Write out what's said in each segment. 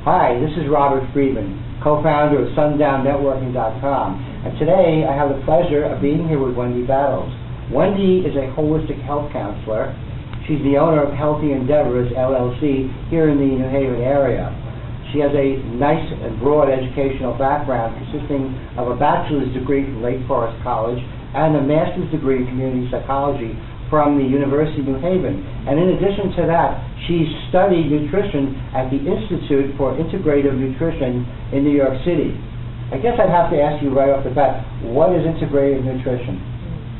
Hi, this is Robert Friedman, co-founder of SundownNetworking.com, and today I have the pleasure of being here with Wendy Battles. Wendy is a holistic health counselor. She's the owner of Healthy Endeavors, LLC, here in the New Haven area. She has a nice and broad educational background consisting of a bachelor's degree from Lake Forest College and a master's degree in community psychology from the University of New Haven. And in addition to that, she studied nutrition at the Institute for Integrative Nutrition in New York City. I guess I'd have to ask you right off the bat, what is integrative nutrition?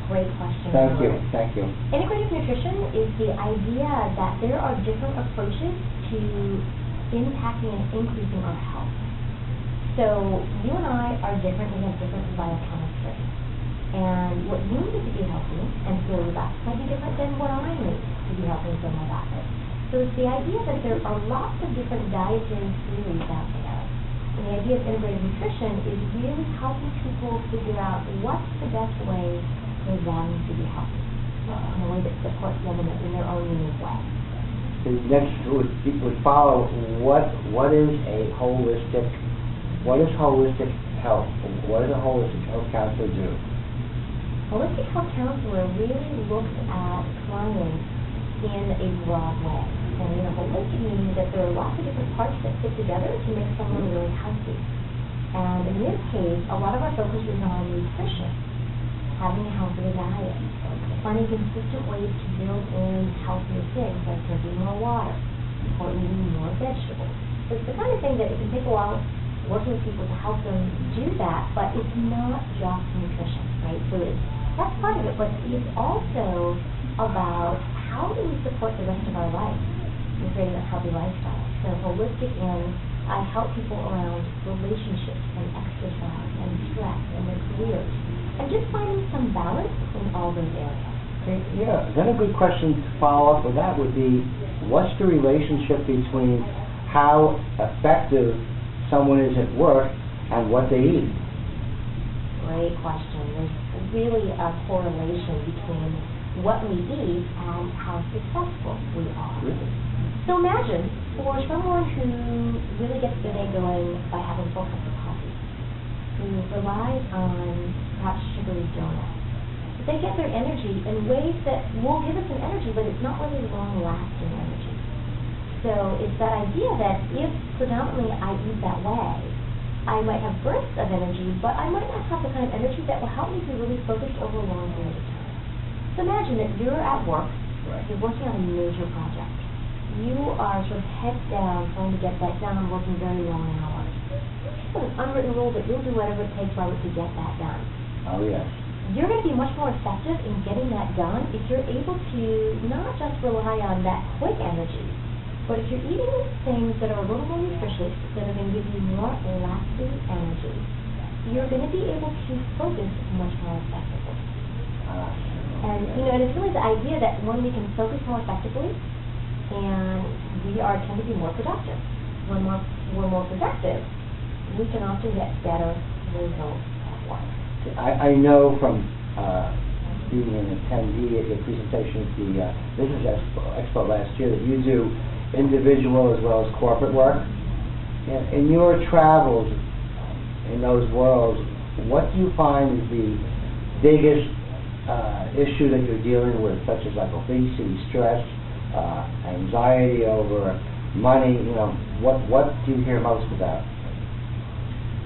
Great question. Thank you. Thank you. Integrative nutrition is the idea that there are different approaches to impacting and increasing our health. So you and I are different. We have different biochemistry. And what you need to be healthy and feel your best might be different than what I need to be healthy and feel my best. So it's the idea that there are lots of different dietary theories out there. And the idea of integrative nutrition is really helping people figure out what's the best way for them to be healthy in a way that supports them in their own unique way. The next would follow, what is holistic health? What does a holistic health counselor do? Holistic health counselor really looks at clients in a broad way. And holistic means that there are lots of different parts that fit together to make someone really healthy. And in this case, a lot of our focus is on nutrition, having a healthier diet, finding consistent ways to build in healthier things like drinking more water or eating more vegetables. So it's the kind of thing that it can take a while working with people to help them do that, but it's not just nutrition, right? So that's part of it, but it's also about how do we support the rest of our life in creating a healthy lifestyle. So holistic in, I help people around relationships and exercise and stress and their careers, and just finding some balance in all those areas. Yeah, then a good question to follow up with that would be, what's the relationship between how effective someone is at work and what they eat? Great question. There's really a correlation between what we eat and how successful we are. Really? So imagine, for someone who really gets their day going by having 4 cups of coffee, who relies on perhaps sugary donuts, they get their energy in ways that will give us an energy, but it's not really long-lasting energy. So it's that idea that if predominantly I eat that way, I might have bursts of energy, but I might not have the kind of energy that will help me be really focused over a long period of time. So imagine that you're at work, you're working on a major project. You are sort of heads down trying to get that done, working very long hours. It's an unwritten rule that you'll do whatever it takes to get that done. Oh, yes. You're going to be much more effective in getting that done if you're able to not just rely on that quick energy, but if you're eating things that are a little more nutritious, that are going to give you more lasting energy, you're going to be able to focus much more effectively. And it's really the idea that when we can focus more effectively, and we tend to be more productive. When we're more productive, we can often get better results at work. I know from being an attendee at your presentation at the Business Expo last year that you do individual as well as corporate work. In your travels in those worlds, what do you find is the biggest issue that you're dealing with, such as like obesity, stress, anxiety over money? What do you hear most about?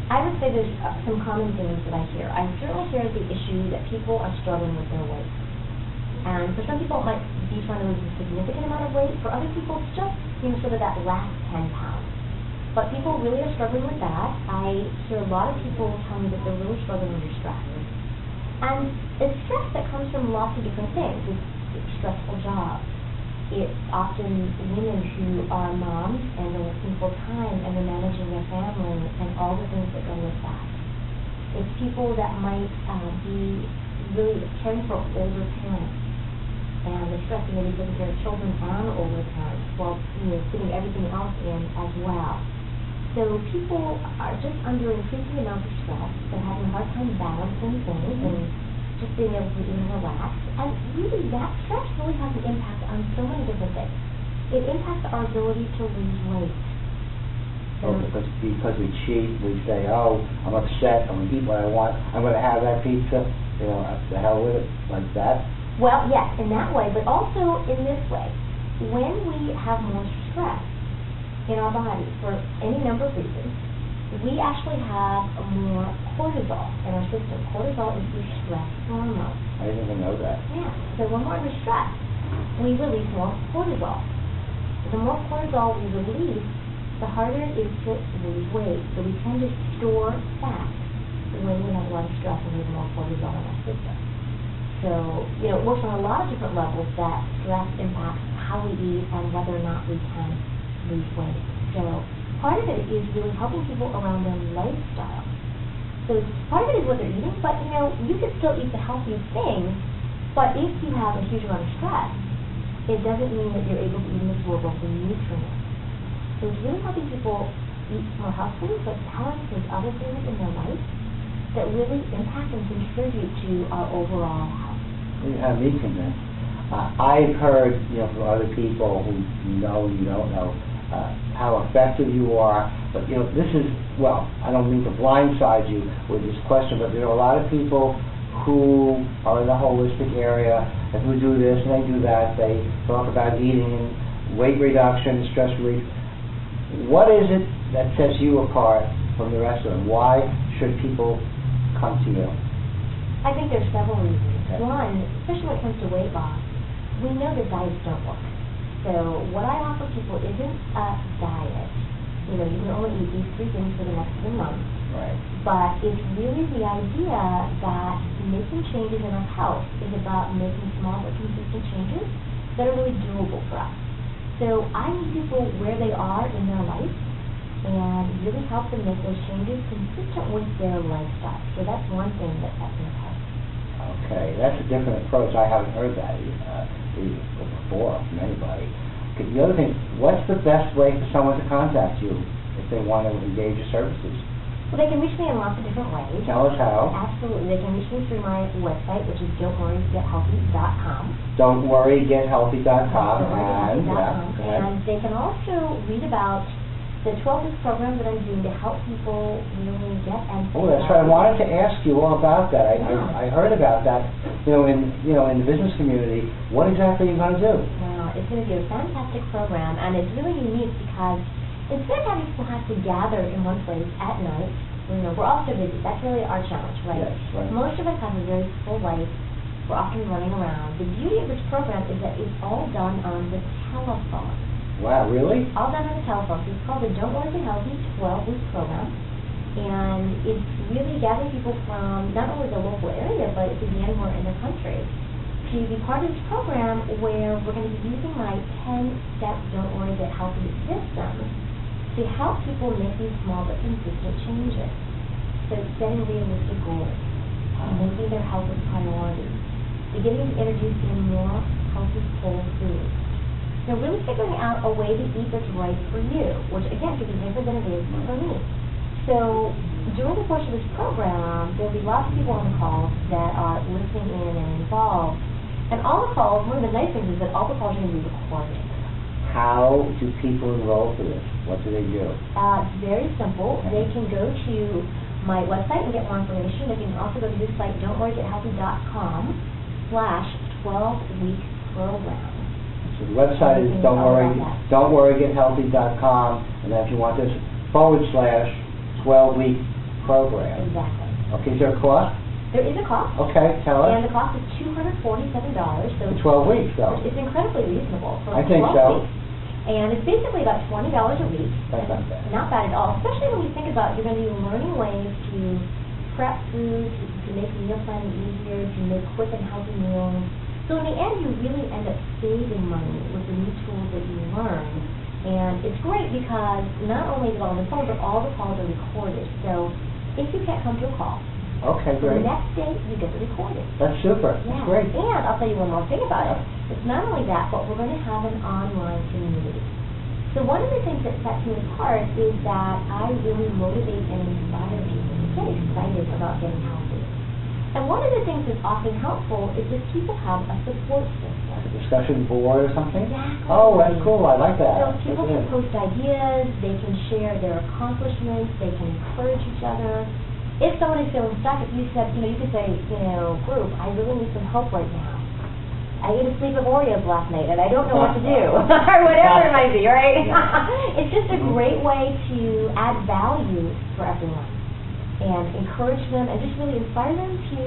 I would say there's some common themes that I hear. I certainly hear the issue that people are struggling with their weight. And for some people it might be trying to lose a significant amount of weight. For other people it's just sort of that last 10 pounds. But people really are struggling with that. I hear a lot of people tell me that they're really struggling with stress. And it's stress that comes from lots of different things. It's stressful jobs. It's often women who are moms and they're working full time and they're managing their family and all the things that go with that. It's people that might be really caring for older parents and they're stressing maybe taking care of children and older parents while fitting everything else in as well. So people are just under increasing amounts of stress. They're having a hard time balancing things and just being able to even relax. And really that stress really has an impact on so many different things. It impacts our ability to lose weight. Oh, because we cheat, we say, oh, I'm upset, I'm going to eat what I want, I'm going to have that pizza, the hell with it, like that. Well, yes, in that way, but also in this way. When we have more stress in our body for any number of reasons, we actually have more cortisol in our system. Cortisol is the stress hormone. I didn't even know that. Yeah, so when we're under stress, we release more cortisol. The more cortisol we release, the harder it is to lose weight. So we tend to store fat when we have a lot of stress and we have more cortisol in our system. So, it works on a lot of different levels that stress impacts how we eat and whether or not we can lose weight. So part of it is really helping people around their lifestyle. So part of it is what they're eating, but you can still eat the healthiest things, but if you have a huge amount of stress, it doesn't mean that you're able to even absorb all the nutrients. So it's really helping people eat more healthily, but balance those other things in their life that really impact and contribute to our overall health. You have me convinced. I've heard, from other people who you know and you don't know, how effective you are. But, this is, I don't mean to blindside you with this question, but there are a lot of people who are in the holistic area and who do this and they do that. They talk about eating and weight reduction, stress relief. What is it that sets you apart from the rest of them? Why should people come to you? I think there's several reasons. Okay. One, especially when it comes to weight loss, we know that diets don't work. So what I offer people isn't a diet. You can only eat these 3 things for the next 3 months. Right. But it's really the idea that making changes in our health is about making small but consistent changes that are really doable for us. So I meet people where they are in their life and really help them make those changes consistent with their lifestyle. So that's one thing that sets them apart. Okay, that's a different approach. I haven't heard that before from anybody. The other thing, what's the best way for someone to contact you if they want to engage your services? Well, they can reach me in lots of different ways. Tell us how. Absolutely. They can reach me through my website, which is don'tworrygethealthy.com. Don'tworrygethealthy.com. And they can also read about the 12-week program that I'm doing to help people really get and... Oh, that's right. I wanted to ask you all about that. I heard about that, in the business community. What exactly are you going to do? Well, it's going to be a fantastic program, and it's really unique because instead of having people have to gather in one place at night, we're all so busy. That's really our challenge, right? Yes, right. Most of us have a very full life. We're often running around. The beauty of this program is that it's all done on the telephone. Wow, really? All done on the telephone. So it's called the Don't Worry Get Healthy 12-week program. And it's really gathering people from not only the local area, but it could be anywhere in the country to be part of this program where we're going to be using my 10-step Don't Worry Get Healthy system to help people make these small but consistent changes. So setting realistic goals, making their health a priority, beginning to introduce in more healthy whole foods. So really figuring out a way to eat that's right for you, which again could be different than it is for me. So during the course of this program, there'll be lots of people on the calls that are listening in and involved. And all the calls, one of the nice things is that all the calls are going to be recorded. How do people enroll for this? What do they do? It's very simple. They can go to my website and get more information. They can also go to this site, don'tworrygethealthy.com/12-week program. So the website is don'tworrygethealthy.com, and then if you want this /12-week program. Exactly. Okay, is there a cost? There is a cost. Okay, tell us. And the cost is $247. So for 12 weeks, though. It's incredibly reasonable for I think 12 so. weeks. And it's basically about $20 a week. That's not bad. Not bad at all, especially when you think about you're going to be learning ways to prep food, to make meal planning easier, to make quick and healthy meals. So in the end, you really end up saving money with the new tools that you learn. And it's great because not only is it on the phone, but all the calls are recorded. So if you can't come to a call, okay, great. the next day you get the recording. That's super. Yeah. That's great. And I'll tell you one more thing about it. It's not only that, but we're going to have an online community. So one of the things that sets me apart is that I really motivate and inspire people to get excited about getting healthy. And one of the things that's often helpful is if people have a support system. like a discussion board or something? Exactly. Oh, that's cool. I like that. So people can post ideas, they can share their accomplishments, they can encourage each other. If someone is feeling stuck, if you said, you could say, group, I really need some help right now. I ate a sleep of Oreos last night and I don't know what to do, or whatever it might be, right? It's just a great way to add value for everyone and encourage them and just really inspire them to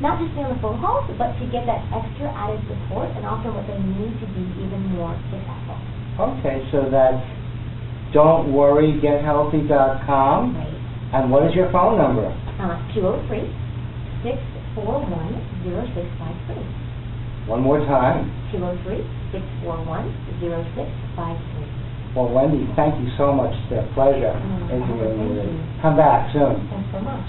not just be on the phone calls, but to get that extra added support and offer what they need to be even more successful. Okay, so that's don'tworrygethealthy.com. Right. And what is your phone number? 203-641-0653. One more time. 203-641-0653. Well, Wendy, thank you so much. It's been a pleasure interviewing you. Come back soon. Thanks so much.